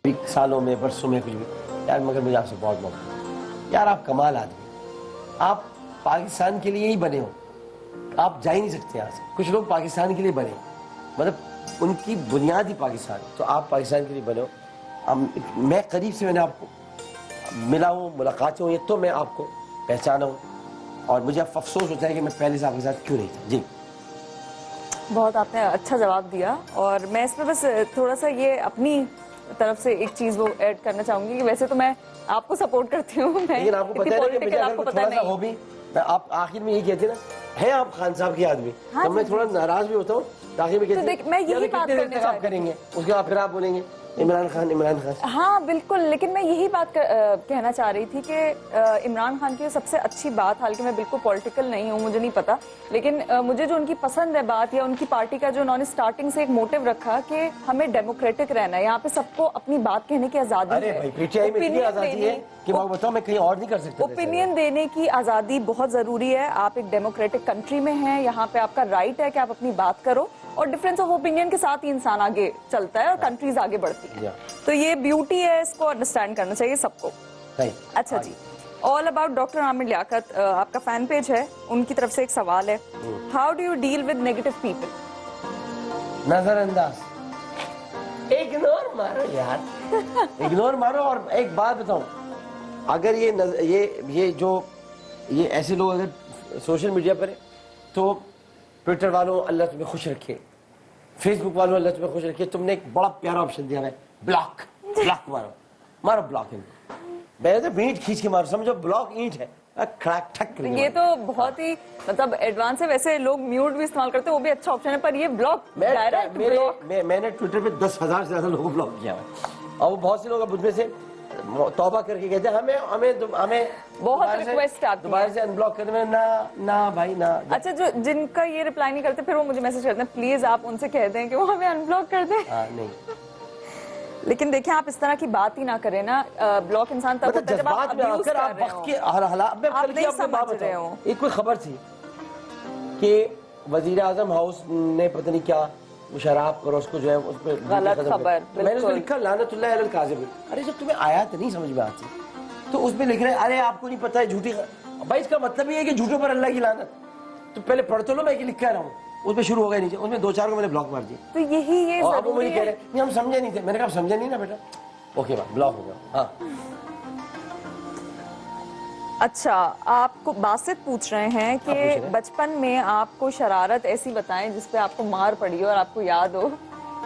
सालों में बरसों में कुछ भी यार, मगर मुझे आपसे बहुत मौका यार, आप कमाल आदमी, आप पाकिस्तान के लिए ही बने हो, आप जा ही नहीं सकते यहाँ से। कुछ लोग पाकिस्तान के लिए बने, मतलब उनकी बुनियाद ही पाकिस्तान, तो आप पाकिस्तान के लिए बने हो। मैं करीब से मैंने आपको मिला हूँ, मुलाकातें हुई, तो मैं आपको पहचाना हूँ और मुझे अब अफसोस होता है कि मैं पहले से आपके साथ क्यों नहीं था। जी बहुत आपने अच्छा जवाब दिया, और मैं इसमें बस थोड़ा सा ये अपनी तरफ से एक चीज वो ऐड करना चाहूंगी कि वैसे तो मैं आपको सपोर्ट करती हूँ, लेकिन आपको पता है कि आपको थोड़ा सा हो भी, आप आखिर में यही कहते ना, है आप खान साहब के आदमी, हाँ, तो मैं थोड़ा नाराज भी होता हूँ, आखिर में कहते मैं यही बात करना करेंगे, उसके बाद फिर आप बोलेंगे इमरान खान। हाँ बिल्कुल, लेकिन मैं यही बात कहना चाह रही थी कि इमरान खान की सबसे अच्छी बात, हालांकि मैं बिल्कुल पॉलिटिकल नहीं हूँ, मुझे नहीं पता, लेकिन मुझे जो उनकी पसंद है बात, या उनकी पार्टी का जो उन्होंने स्टार्टिंग से एक मोटिव रखा कि हमें डेमोक्रेटिक रहना है, यहाँ पे सबको अपनी बात कहने की आजादी है, ओपिनियन देने की आजादी बहुत जरूरी है। आप एक डेमोक्रेटिक कंट्री में हैं, यहाँ पे आपका राइट है कि आप अपनी बात करो, और डिफरेंस ऑफ ओपिनियन के साथ ही इंसान आगे चलता है और कंट्रीज आगे बढ़ती है। तो ये ब्यूटी है, इसको अंडरस्टैंड करना चाहिए सबको। अच्छा जी, all about doctor Aamir Liaquat, आपका फैन पेज है, उनकी तरफ से एक सवाल है, how do you deal with negative people? नजरअंदाज, इग्नोर मारो यार, इग्नोर मारो। और एक बात बताऊं, अगर ये ऐसे लोग अगर सोशल मीडिया पर है, तो ट्विटर वालों अल्लाह तुम्हें खुश रखे, फेसबुक वालों अल्लाह तुम्हें खुश रखे, तुमने एक बड़ा प्यारा ऑप्शन दिया है, ब्लॉक मारो ब्लॉक इनको, मैंने तो ईंट खींच के मारो, समझो ब्लॉक ईंट है, खड़ाक ठक। ये तो बहुत ही मतलब एडवांस है, वैसे लोग म्यूट भी इस्तेमाल करते हैं, वो भी अच्छा ऑप्शन है, पर ये ब्लॉक डायरेक्ट ब्लॉक। मैंने ट्विटर पे 10,000 से ज्यादा लोगों को ब्लॉक किया है, और वो बहुत से लोग अब उसमें से तौबा करके कहते हैं हमें बहुत रिक्वेस्ट आती है दोबारा से अनब्लॉक करने में। ना भाई ना। अच्छा, जो जिनका ये रिप्लाई नहीं करते, फिर वो मुझे मैसेज करते हैं, प्लीज आप उनसे कह दें कि वो हमें अनब्लॉक कर दें। नहीं, लेकिन देखिए, आप इस तरह की बात ही ना करें ना, ब्लॉक इंसान तब होता है जब आप अब्यूज कर रहे हो। एक कोई खबर थी कि वजीर आजम हाउस ने पता नहीं क्या शराब करो, उसको जो है उस पर गलत खबर, मैंने उसको लिखा लानतुल्लाह अलल काज़िब। अरे जब तुम्हें आयत नहीं समझ में आती तो उसमें लिख रहे हैं अरे आपको नहीं पता है झूठी, भाई इसका मतलब ये है कि झूठों पर अल्लाह की लानत, तो पहले पढ़ तो लो, मैं लिख कर रहा हूँ, उसमें शुरू हो गया नीचे, उसमें 2-4 को मैंने ब्लॉक मार दिया। तो यही ये अब वो मुझे कह रहे नहीं हम समझे नहीं थे, मैंने कहा समझे नहीं ना बेटा, ओके ब्लॉक हो गया। हाँ अच्छा, आपको बासित पूछ रहे हैं कि बचपन में आपको शरारत ऐसी बताएं जिसपे आपको मार पड़ी हो और आपको याद हो,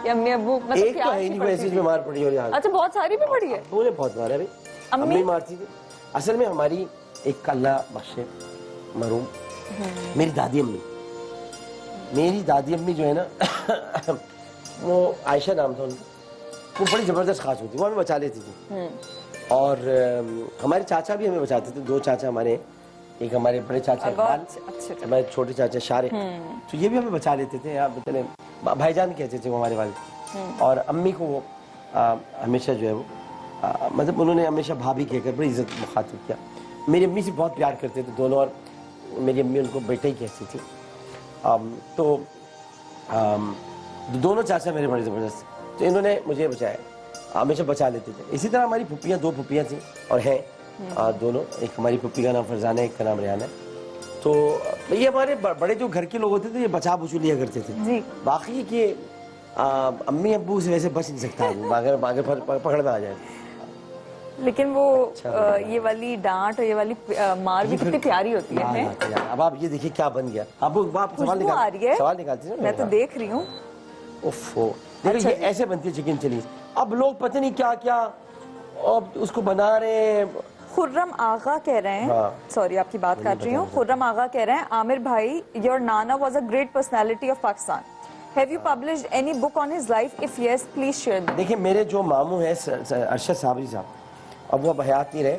कि अम्मी अब्बू मतलब एक तो है नहीं कोई ऐसी मार पड़ी और याद। अच्छा, बहुत सारी भी पड़ी है। मुझे बहुत मारा भाई, अम्मी मारती थी। असल में हमारी एक अल्लाह बख्शे मरूम मेरी दादी अम्मी जो है ना वो आयशा नाम था उनका, वो बड़ी जबरदस्त खास होती, वो हमें बचा लेती थी, और हमारे चाचा भी हमें बचाते थे, 2 चाचा हमारे, एक हमारे बड़े चाचा इकबाल, हमारे छोटे चाचा शारिक, तो ये भी हमें बचा लेते थे, आप बताने भाईजान कहते थे वो हमारे वाले। और अम्मी को वो हमेशा जो है वो मतलब उन्होंने हमेशा भाभी कहकर बड़ी इज्जत मुखातिब किया। मेरी अम्मी से बहुत प्यार करते थे दोनों, और मेरी अम्मी उनको बेटे ही कहती थी। तो दोनों चाचा मेरे बड़े ज़बरदस्त, तो इन्होंने मुझे बचाया, हमेशा बचा लेते थे। इसी तरह हमारी फुप्पियाँ, 2 फुप्पियाँ थी और हैं दोनों, एक हमारी फुप्पी का नाम फरजाना है, एक का नाम रेहाना है। तो ये हमारे बड़े जो घर के लोग होते थे ये बचा बुचू लिया करते थे। बाकी कि अम्मी अब्बू से वैसे बच नहीं सकता, अगर पकड़ में आ जाए। लेकिन वो ये वाली डांट और ये वाली मार भी कितनी प्यारी होती है। अब आप ये देखिए क्या बन गया, अब सवाल निकालती है, मैं तो देख रही हूँ। देखिए ये ऐसे बनती है चिकन चिली, अब लोग पता नहीं क्या क्या अब उसको बना रहे। खुर्रम आगा कह रहे हैं, सॉरी आपकी बात काट रही हूँ, खुर्रम आगा कह रहे हैं, आमिर भाई your Nana was a great personality of Pakistan, have you published any book on his life, if yes please share. देखिए मेरे जो मामू हैं अरशद साबरी साहब, अब वो अब हयात नहीं रहे,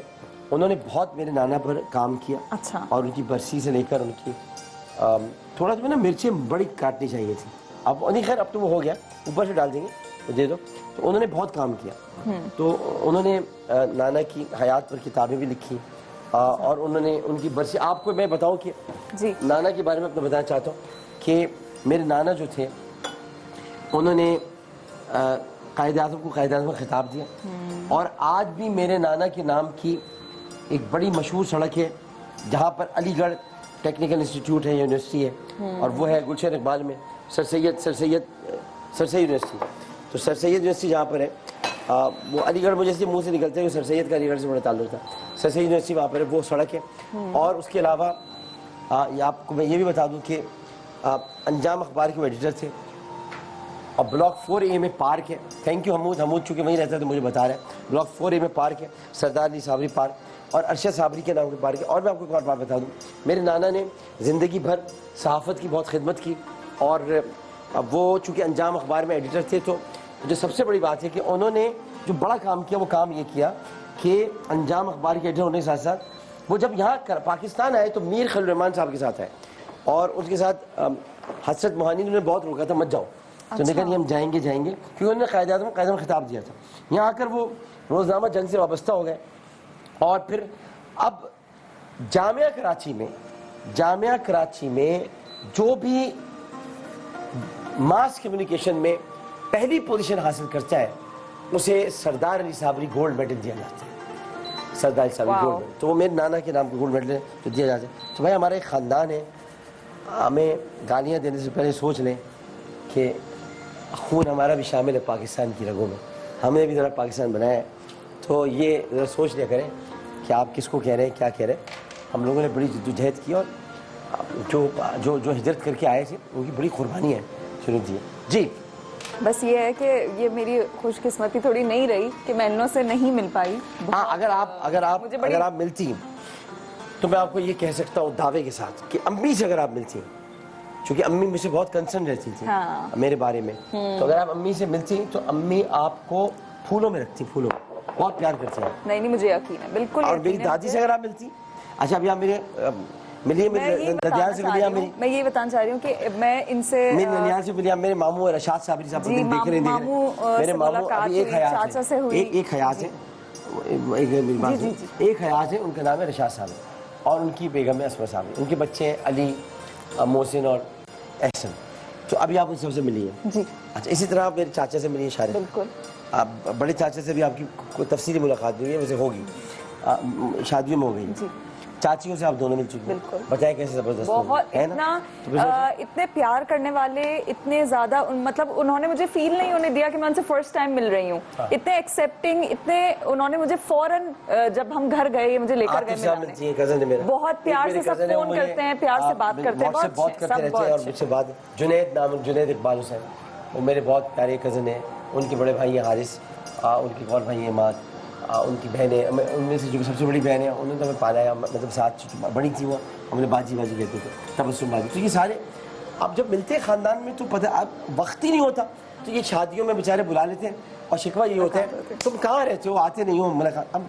उन्होंने बहुत मेरे नाना पर काम किया। अच्छा। और उनकी बरसी से लेकर उनकी थोड़ा तो ना मिर्चें बड़ी काटनी चाहिए थी, अब नहीं खैर अब तो वो हो गया, ऊपर से डाल देंगे तो दे दो। तो उन्होंने बहुत काम किया, तो उन्होंने नाना की हयात पर किताबें भी लिखी, और उन्होंने उनकी बरसी, आपको मैं बताऊं कि जी नाना के बारे में अपना बताना चाहता हूँ कि मेरे नाना जो थे उन्होंने कायद आज़म को कायद आज़म का खिताब दिया। और आज भी मेरे नाना के नाम की एक बड़ी मशहूर सड़क है जहाँ पर अलीगढ़ टेक्निकल इंस्टीट्यूट है, यूनिवर्सिटी है, और वो है गुलशन इकबाल में सर सैयद यूनिवर्सिटी। तो सर सैयद यूनिवर्सिटी जहाँ पर है, वो अलीगढ़ मुझे से मुंह से निकलते हैं, सर सैयद का अलीगढ़ से बड़ा ताल्लुक था। सर सैयद यूनिवर्सिटी वहाँ पर है, वो सड़क है। और उसके अलावा ये आपको मैं ये भी बता दूँ कि अंजाम अखबार के एडिटर थे, और ब्लॉक 4A में पार्क है। थैंक यू हमूद चूँकि वहीं रहता है तो मुझे बता रहा है। ब्लॉक 4A में पार्क है, सरदार अली साबरी पार्क, और अरशद साबरी के नाम के पार्क है। और मैं आपको एक और बात बता दूँ, मेरे नाना ने ज़िंदगी भर सहाफ़त की बहुत खिदमत की, और वो चूँकि अंजाम अखबार में एडिटर थे, तो जो सबसे बड़ी बात है कि उन्होंने जो बड़ा काम किया वो काम ये किया कि अंजाम अखबार के एडिटर होने के साथ साथ वो जब यहाँ पाकिस्तान आए तो मीर खलील रहमान साहब के साथ आए, और उनके साथ हसरत मोहानी ने उन्हें बहुत रोका था मत जाओ। तो उन्होंने कहा नहीं हम जाएंगे क्योंकि उन्होंने कायद आज़म खिताब दिया था। यहाँ आकर वो रोज़नामा जंग से वाबस्ता हो गए, और फिर अब जामिया कराची में जो भी मास कम्युनिकेशन में पहली पोजीशन हासिल करता है उसे सरदार अली साबरी गोल्ड मेडल दिया जाता है। सरदार अली साबरी गोल्ड मेडल, तो वो मेरे नाना के नाम पे गोल्ड मेडल जो दिया जाता है। तो भाई हमारा एक ख़ानदान है, हमें गालियाँ देने से पहले सोच लें कि खून हमारा भी शामिल है पाकिस्तान की रगों में, हमने भी ज़रा पाकिस्तान बनाया है। तो ये ज़रा सोच लिया करें कि आप किसको कह रहे हैं, क्या कह रहे हैं। हम लोगों ने बड़ी जद्दोजहद की, और जो हिजरत करके आए थे उनकी बड़ी कुर्बानी है शुरू दी जी। बस ये है कि ये मेरी खुशकिस्मती थोड़ी नहीं रही कि मैं इन्हों से नहीं मिल पाई। हाँ, अगर आप मिलती तो मैं आपको ये कह सकता हूँ दावे के साथ कि अम्मी से अगर आप मिलती, क्योंकि अम्मी मुझसे बहुत कंसर्न रहती थी मेरे बारे में, तो अगर आप अम्मी से मिलती तो अम्मी आपको फूलों में रखती, फूलों में बहुत प्यार करती हैं। नहीं मुझे यकीन है, बिल्कुल। और मेरी दादी से अगर आप मिलती, अच्छा अभी आप मेरे मिलिए, मेरे नदियाल से मिलिए, मैं ये बताना चाह रही हूँ कि मैं इनसे मेरे नदियाल से मिलिए, मेरे मामू रशाद साबरी साहब देख रहे हैं, मेरे मामू अभी एक हयात है, उनका नाम है रशाद साहब, और उनकी बेगम है अस्मा साहब, उनके बच्चे हैं अली, मोहसिन और एहसन। तो अभी आप उन सबसे मिलिए जी। अच्छा, इसी तरह आप मेरे चाचा से मिलिए शायद, बिल्कुल। आप बड़े चाचा से भी आपकी कोई तफसीली मुलाकात हुई है, वैसे होगी, शादियों में हो गई। चाचियों से आप दोनों मिल चुके हैं, बताए कैसे जबरदस्त बहुत है ना। इतने प्यार करने वाले, इतने ज्यादा मतलब उन्होंने मुझे फील नहीं होने दिया कि मैं उनसे फर्स्ट टाइम मिल रही हूँ। इतने एक्सेप्टिंग, इतने उन्होंने मुझे फौरन जब हम घर गए मुझे लेकर गए, कजन है मेरा, बहुत प्यार से सब फोन करते हैं, प्यार से बात करते हैं, बहुत करते रहते हैं। और मुझसे बात जुनैद इकबाल हुसैन, वो मेरे बहुत प्यारे कजन है, उनके बड़े भाई हैं हारिस, उनकी और भाई है मात, उनकी बहनें, उनमें से जो सबसे बड़ी बहन है उन्होंने तो हमें पाला, मतलब साथ बड़ी थी वो, हमने बाजी कहते थे, तबस्सुम बाजी। तो ये सारे अब जब मिलते हैं ख़ानदान में तो पता अब वक्त ही नहीं होता, तो ये शादियों में बेचारे बुला लेते हैं, और शिकवा ये होता है तुम कहाँ रहते हो, आते नहीं हो। मैंने कहा अब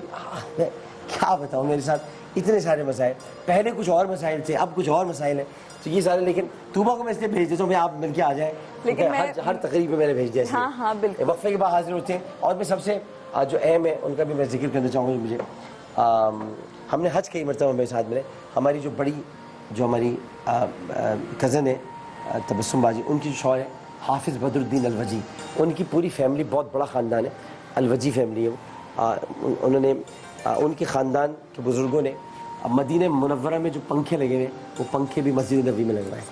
मैं क्या बताऊँ, मेरे साथ इतने सारे मसाइल, पहले कुछ और मसाइल थे, अब कुछ और मसाइल हैं, तो ये सारे। लेकिन तूबा को मैं इसलिए भेज देता हूँ आप मिल के आ जाए, लेकिन हर तकरीब में मैंने भेज दिया। हाँ हाँ बिल्कुल, वक्फे के बाद हाजिर होते हैं। और मैं सबसे जो अहम है उनका भी मैं जिक्र करना चाहूँगा। मुझे हमने हज कई मरतबा मेरे साथ मिले, हमारी जो हमारी कज़न है तबस्सुम बाजी, उनकी जो शौहर है हाफिज़ बदरुद्दीन अलवजी, उनकी पूरी फैमिली बहुत बड़ा ख़ानदान है, अलवजी फैमिली है वो। उन्होंने उनके ख़ानदान के बुज़ुर्गों ने मदीना मुनव्वरा में जो पंखे लगे हुए वो पंखे भी मस्जिद नबी में लगवाए।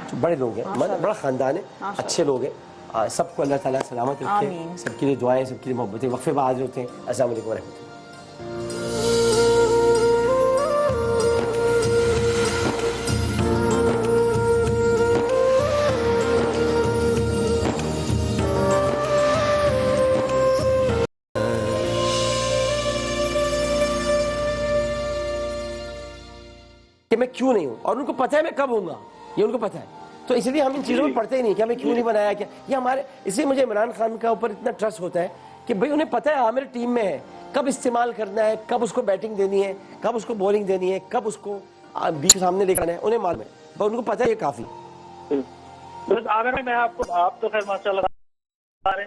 तो बड़े लोग हैं, बड़ा ख़ानदान है, अच्छे लोग हैं। सबको अल्लाह ताला सलामत रखे, सबके लिए दुआएं, सबके लिए मोहब्बतें। वक्फे बाद हाजिर होते हैं। अस्सलाम वालेकुम रहमतुल्लाह। कि मैं क्यों नहीं हूँ, और उनको पता है मैं कब हूँगा, ये उनको पता है। तो इसलिए हम इन चीज़ों में पढ़ते ही नहीं कि हमें क्यों नहीं बनाया, क्या ये हमारे। इसलिए मुझे इमरान खान का ऊपर इतना ट्रस्ट होता है कि भाई उन्हें पता है आमिर टीम में है, कब इस्तेमाल करना है, कब उसको बैटिंग देनी है, कब उसको बॉलिंग देनी है, कब उसको बीच सामने लेकर आना है, उन्हें मालूम है, पर उनको पता है ये काफ़ी। आमिर मैं आपको, आप तो खैर माशाल्लाह,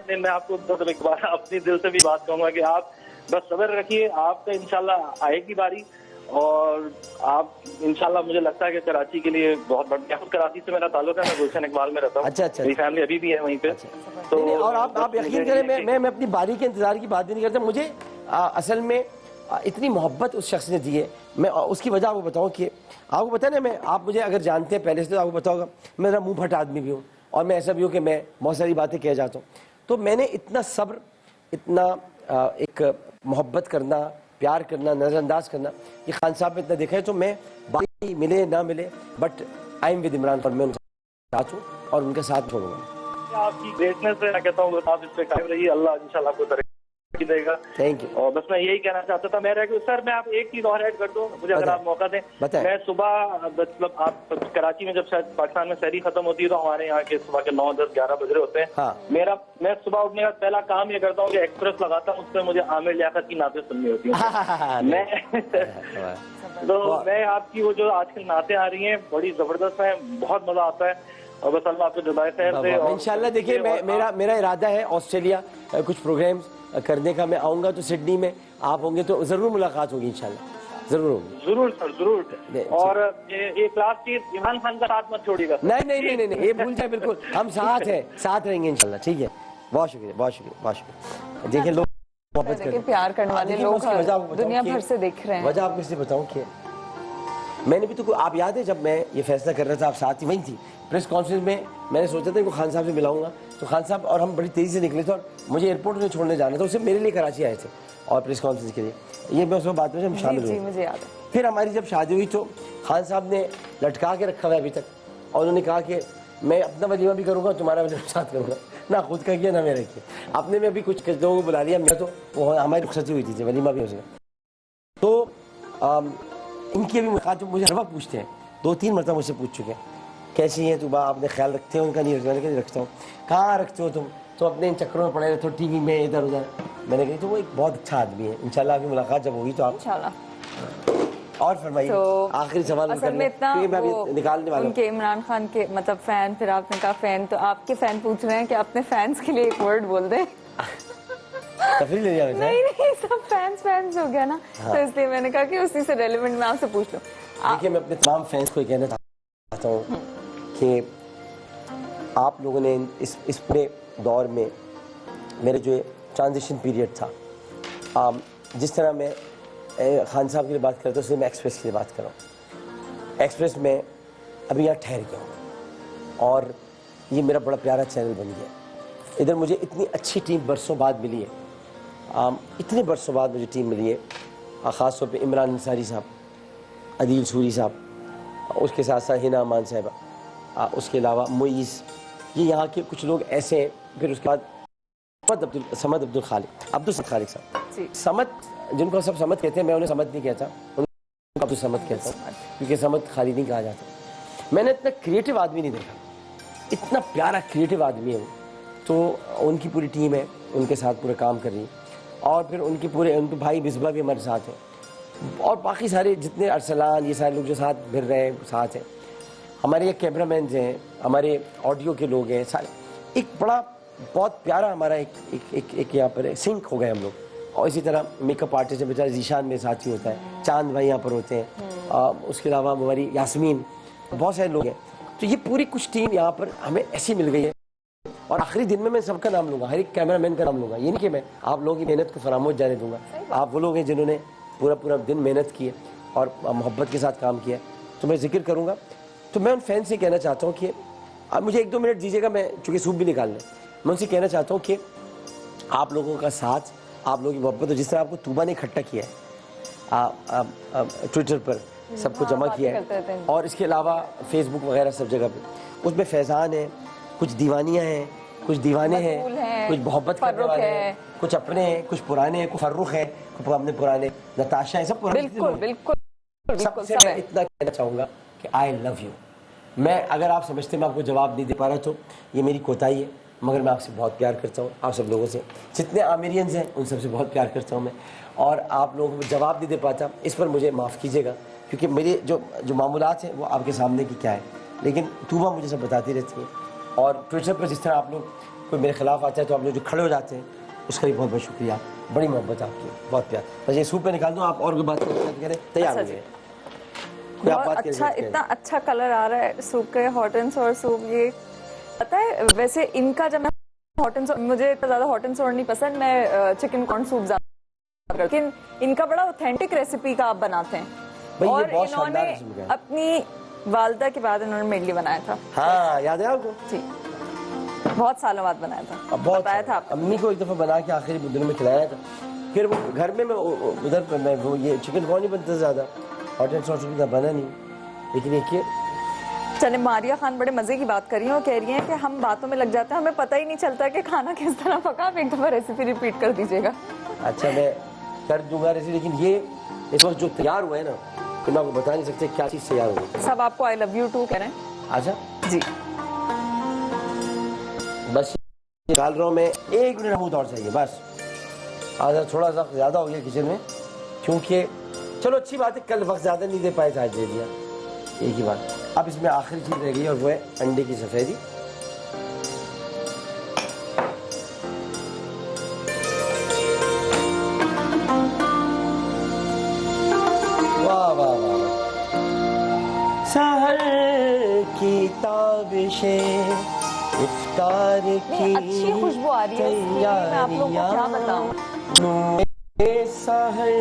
मैं आपको अपनी दिल से भी बात कहूँगा कि आप बस सब्र रखिए, आपका इंशाल्लाह आएगी बारी। और आप इंशाल्लाह मुझे लगता है कि कराची के लिए बहुत बढ़िया, कराची से मेरा ताल्लुक है, मैं गुलशन इकबाल में रहता हूँ। अच्छा। मेरी फैमिली अभी भी है वहीं पे। नहीं, नहीं, और आप यकीन करें, मैं अपनी बारी के इंतजार की बात भी नहीं करता। मुझे असल में इतनी मोहब्बत उस शख्स ने दी है। मैं उसकी वजह आपको बताऊं कि आपको पता है ना, मैं आप मुझे अगर जानते हैं पहले से तो आपको पता होगा मैं ज़रा मुँह फट आदमी भी हूँ, और मैं ऐसा भी हूँ कि मैं बहुत सारी बातें कह जाता हूँ। तो मैंने इतना सब्र, इतना एक मोहब्बत करना, प्यार करना, नज़रअंदाज करना, ये खान साहब में इतना देखा है। तो मैं बाकी मिले ना मिले, but I am with Imran Khan, मैं उनके साथ हूँ और उनके साथ छोड़ूंगा। आपकी ग्रेटनेस है, मैं कहता हूँ आप इस पे कायम रहिए, अल्लाह इंशाल्लाह आपको तरक्की देगा। Thank you. और बस मैं यही कहना चाहता था मेरा कि सर मैं आप एक चीज और ऐड कर दूं मुझे, अगर आप मौका दें। मैं सुबह मतलब आप कराची में जब शायद पाकिस्तान में सहरी खत्म होती है तो हमारे यहाँ के सुबह के 9, 10, 11 बज रहे होते हैं। हाँ। मैं सुबह उठने का पहला काम ये करता हूँ कि एक्सप्रेस लगाता हूँ, उस पर मुझे आमिर लियाकत की नातें सुननी होती है। तो मैं आपकी वो जो आजकल नातें आ रही हैं बड़ी जबरदस्त है, बहुत मजा आता है। और बस अल्लाह आपको जज़ाए खैर दे। इंशाल्लाह देखिए, मेरा इरादा है ऑस्ट्रेलिया कुछ प्रोग्राम्स करने का। मैं आऊँगा तो सिडनी में आप होंगे तो ज़रूर मुलाकात होगी, इंशाल्लाह ज़रूर होगी। जरूर सर, जरूर। और ये क्लास चीज इमरान खान का साथ मत छोड़िएगा। नहीं, ये भूल जाए, बिल्कुल हम साथ हैं, साथ रहेंगे इंशाल्लाह। ठीक है, बहुत शुक्रिया, बहुत शुक्रिया, बहुत शुक्रिया। देखिए लोग मोहब्बत करते, प्यार करने वाले लोग दुनिया भर से देख रहे हैं। वजह आपको इसलिए बताऊँ कि मैंने भी तो, आप याद है जब मैं ये फैसला कर रहा था, आप साथ ही वहीं थी प्रेस कॉन्फ्रेंस में, मैंने सोचा था कि खान साहब से मिलाऊंगा, तो खान साहब और हम बड़ी तेज़ी से निकले थे और मुझे एयरपोर्ट में छोड़ने जाना था। उससे मेरे लिए कराची आए थे और प्रेस कॉन्फ्रेंस के लिए, ये मैं उसमें बात में हम शामिल हुए। मुझे याद है। फिर हमारी जब शादी हुई तो खान साहब ने लटका के रखा हुआ अभी तक, और उन्होंने कहा कि मैं अपना वलीमा भी करूँगा, तुम्हारा वलीमा साथ करूँगा, ना खुद का किया ना मेरा किया। अपने में भी कुछ लोगों को बुला लिया, मैं तो वो हमारी रुखसती हुई थी, वलीमा भी हो सका। तो इनकी अभी मुलाकात मुझे हर वक्त पूछते हैं, 2-3 मरतबा मुझसे पूछ चुके हैं, कैसी हैं तुबा, आपने ख्याल रखते हो उनका? नहीं रखते। मैंने कहा रखता हूँ। कहाँ रखते हो तुम? तो अपने इन चक्करों में पड़े रहते हो, टीवी में इधर उधर। मैंने कही तो वो एक बहुत अच्छा आदमी है, इंशाल्लाह आपकी मुलाकात जब होगी तो आप इंशाल्लाह। और फरमाइए। आखिरी सवाल असल में इतना निकालने वाला उनके इमरान खान के मतलब फैन, फिर आपने कहा फैन, तो आपके फैन पूछ रहे हैं कि अपने फैंस के लिए एक वर्ड बोल दें। तफरीह ले लिया। नहीं, सब फैंस हो गया ना। तो इसलिए मैंने कहा कि उसी से रेलेवेंट मैं आपसे पूछ लूं। देखिए, मैं अपने तमाम फैंस को कहना चाहता हूँ कि आप लोगों ने इस पूरे दौर में मेरे जो ट्रांजिशन पीरियड था, जिस तरह मैं खान साहब के लिए बात करता हूँ उससे मैं एक्सप्रेस के लिए बात कर रहा हूँ। एक्सप्रेस में अभी यहाँ ठहर गया हूँ और ये मेरा बड़ा प्यारा चैनल बन गया। इधर मुझे इतनी अच्छी टीम बरसों बाद मिली है, इतने बरसों बाद मुझे टीम मिली है, ख़ास तौर पे इमरान अंसारी साहब, अदील सूरी साहब, उसके साथ साथ हिना अमान साहबा, उसके अलावा मुईज़, ये यहाँ के कुछ लोग ऐसे हैं। फिर उसके बाद समद अब्दुल खालिक साहब, समद जिनको सब समद कहते हैं, मैं उन्हें समद नहीं कहता, उनको अब्दुल समद कहता हूँ क्योंकि समद खाली नहीं कहा जाता। मैंने इतना क्रिएटिव आदमी नहीं देखा, इतना प्यारा क्रिएटिव आदमी है वो। तो उनकी पूरी टीम है, उनके साथ पूरा काम कर रही है। और फिर उनके भाई बिस्बा भी हमारे साथ हैं और बाकी सारे जितने अरसलान, ये सारे लोग जो साथ फिर रहे हैं साथ हैं। हमारे ये कैमरामैन हैं, हमारे ऑडियो के लोग हैं, सारे एक बड़ा बहुत प्यारा हमारा एक यहाँ पर सिंक हो गए हम लोग। और इसी तरह मेकअप आर्टिस्ट बेचारा जीशान मेरे साथ ही होता है, चांद भाई यहाँ पर होते हैं, उसके अलावा हमारी यास्मीन, बहुत सारे लोग हैं। तो ये पूरी कुछ टीम यहाँ पर हमें ऐसी मिल गई है। और आखिरी दिन में मैं सबका नाम लूँगा, हर एक कैमरामैन का नाम लूँगा। ये नहीं कि मैं आप लोगों की मेहनत को फरामोश जाने दूँगा। आप वो लोग हैं जिन्होंने पूरा दिन मेहनत की है और मोहब्बत के साथ काम किया है, तो मैं जिक्र करूँगा। तो मैं उन फैन से कहना चाहता हूँ कि आप मुझे 1-2 मिनट दीजिएगा, मैं चूँकि सूप भी निकालना है। मैं उनसे कहना चाहता हूँ कि आप लोगों का साथ, आप लोगों की मोहब्बत, जिस तरह आपको तूबा ने इकट्ठा किया है ट्विटर पर, सबको जमा किया है, और इसके अलावा फेसबुक वगैरह सब जगह पे, उसमें फैज़ान है, कुछ दीवानियाँ हैं, कुछ दीवाने हैं, कुछ मोहब्बत करने वाले हैं, कुछ अपने हैं, कुछ पुराने हैं, कुछ फर्रुख है, कुछ अपने पुराने, नताशा है, सब पुराने। बिल्कुल सबसे मैं इतना कहना चाहूँगा कि आई लव यू। मैं अगर आप समझते मैं आपको जवाब नहीं दे पा रहा तो ये मेरी कोताही है, मगर मैं आपसे बहुत प्यार करता हूँ। आप सब लोगों से, जितने आमिरियंस हैं उन सबसे बहुत प्यार करता हूँ मैं, और आप लोगों को जवाब नहीं दे पाता, इस पर मुझे माफ़ कीजिएगा, क्योंकि मेरे जो मामूलात हैं वो आपके सामने की क्या है। लेकिन तूबा मुझे सब बताती रहती है, और ट्विटर पर जिस तरह आप लोग कोई मेरे खिलाफ आता है तो आप लोग जो खड़े हो जाते हैं, उसका भी बहुत बहुत शुक्रिया, बड़ी मोहब्बत आपकी, बहुत प्यार। बस ये सूप में निकाल दूँ, आप और कोई बात करें, तैयार हो गए। कोई आप बहुत बात अच्छा, करें। इतना अच्छा कलर आ रहा है सूप के, हॉट एंड सोर सूप। ये पता है वैसे इनका, जब मैं हॉट एंड सोर, मुझे इतना ज्यादा हॉट एंड सोर नहीं पसंद, मैं चिकन कॉर्न सूप ज्यादा, लेकिन इनका बड़ा ऑथेंटिक रेसिपी का आप बनाते हैं। भाई, ये और बहुत इन्होंने शानदार रेसिपी है। अपनी वालदा के बाद इन्होंने मेरे लिए बनाया था। हाँ, याद है आपको? जी, बहुत सालों बाद बनाया था, अब बहुत बताया था आपको। अम्मी को एक दफा बना के आखिरी दिनों में खिलाया था। फिर वो घर में मैं उधर पे मैं वो ये चिकन कॉर्न नहीं बनता ज्यादा, हॉट एंड सॉस भी बना नहीं, लेकिन एक ये चले, मारिया खान बड़े मजे की बात कर रही हैं और कह रही हैं कि हम बातों में लग जाते हैं, हमें पता ही नहीं चलता कि खाना किस तरह पका। आप एक दफा रेसिपी रिपीट कर दीजिएगा। अच्छा, मैं कर दूंगा रेसिपी, लेकिन ये इस वक्त जो तैयार हुआ है ना, तो मैं आपको बता नहीं सकते क्या चीज़ तैयार हुई। सब आपको आई लव यू टू कह रहे हैं। अच्छा जी, बस डाल रहा हूँ मैं, 1 मिनट बहुत और चाहिए बस। आज थोड़ा सा ज़्यादा हो गया किचन में, क्योंकि चलो अच्छी बात है, कल वक्त ज़्यादा नहीं दे पाए थे, आज दे दिया, एक ही बात। अब इसमें आखिरी चीज़ रह गई और वो है अंडे की सफ़ेदी। वाह वाह वाह, सहर की ताबिशें, इफ्तार की अच्छी खुशबू आ रही है इसकी, मैं आप लोगों को क्या बताऊं। सहर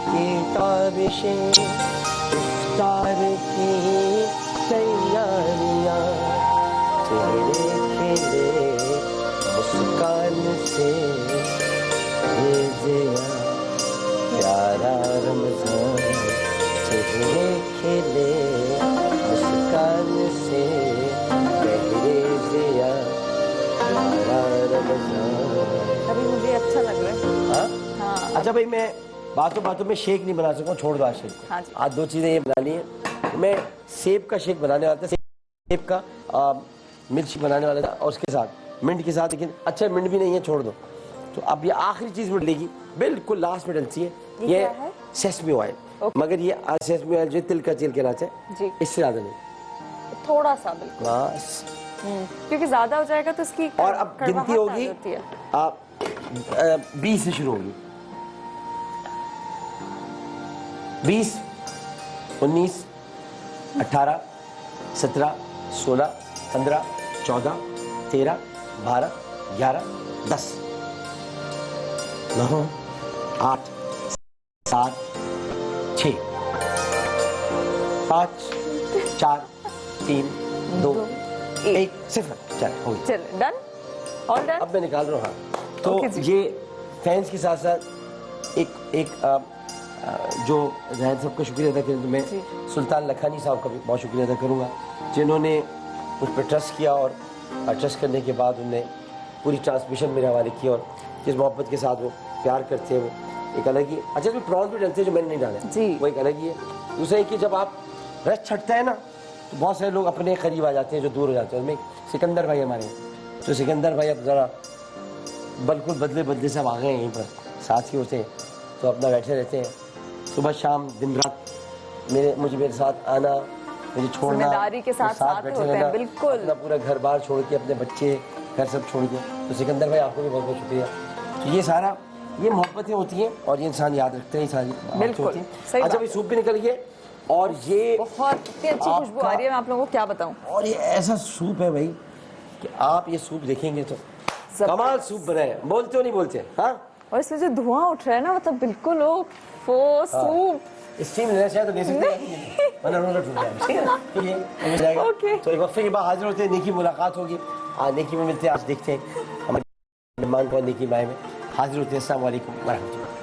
की ताबिशें, इफ्तार की तैयारियां, चेहरे खिले मुस्कान से, ये जिया प्यारा रमजान, चेहरे खिले मुस्कान से, बहरे जिया प्यारा रमजान। अभी मुझे अच्छा लग रहा है। हाँ? हाँ, अच्छा भाई, मैं बातों बातों में शेक नहीं बना सकता, छोड़ दो आज शेक। हाँ जी। आज 2 चीज़ें ये बनानी है। मैं सेब का शेक बनाने वाला था, सेब का मिर्च बनाने वाला था, और उसके साथ मिंट के साथ, लेकिन अच्छा मिंट भी नहीं है, छोड़ दो। तो अब ये आखिरी चीज़ मिलेगी, बिल्कुल लास्ट में डलती है, ये सेसमी ऑयल। मगर ये सेसमी ऑयल जो तिल का तेल कहलाता है जी, इससे ज़्यादा नहीं, थोड़ा सा बिल्कुल, बस। क्योंकि ज्यादा हो जाएगा तो इसकी और अब गिनती होगी, आप 20 से शुरू होगी, 20, 19, 18, 17, 16, 15, 14, 13, 12, 11, 10, 9, 8, 7, 6, 5, 4, 3, 2, 1, 0, चल हो गई। चल, डन, ऑल डन। अब मैं निकाल रहा हूँ। हाँ, तो Okay जी। ये फैंस के साथ साथ एक जो जहन सबका शुक्रिया अदा करें, तो मैं सुल्तान लखानी साहब का भी बहुत शुक्रिया अदा करूँगा, जिन्होंने मुझ पर ट्रस्ट किया, और ट्रस्ट करने के बाद उन्होंने पूरी ट्रांसमिशन मेरे हवाले की, और जिस मोहब्बत के साथ वो प्यार करते हैं वो एक अलग ही। अच्छा, इसमें प्रॉन्स भी डलते हैं जो मैंने नहीं डाले, वो एक अलग ही है। दूसरा है कि जब आप रस छटता है ना, तो बहुत सारे लोग अपने करीब आ जाते हैं जो दूर हो जाते हैं। उसमें सिकंदर भाई हमारे, तो सिकंदर भाई अब ज़रा बिल्कुल बदले से अब आ गए हैं, यहीं पर साथ ही होते हैं, तो अपना बैठे रहते हैं, सुबह शाम दिन रात मुझे मेरे साथ आना, मुझे छोड़ना, जिम्मेदारी के साथ बैठे होते रहना, हैं, बिल्कुल। अपना पूरा घर बार छोड़ के, अपने बच्चे घर सब छोड़ के। तो सिकंदर भाई आपको भी बहुत बहुत शुक्रिया। तो ये सारा, ये मोहब्बतें होती हैं, और ये इंसान याद रखते हैं, सारी बातें होती हैं। अच्छा भाई, सूप भी निकल गए, और ये बहुत अच्छी खुशबू आ रही है, मैं आप लोगों को क्या बताऊं। और ये ऐसा सूप है भाई कि आप ये सूप देखेंगे तो कमाल सूप बनाए, बोलते हो नहीं बोलते। हाँ, और इसमें जो धुआं उठ रहा है ना, मतलब बिल्कुल सूप स्टीम लेना चाहे तो ले सकते हैं, वरना रोजा टूट जाएगा, ठीक है ना? ठीक है, मिल जाएगा। तो एक वक्फे के बाद हाजिर होते हैं, नेकी मुलाकात होगी, आज नेकी में मिलते हैं। आज देखते हैं हमारे मेहमान को नेकी बाय में हाजिर होते हैं। अस्सलाम वालेकुम व रहमतुल्लाह।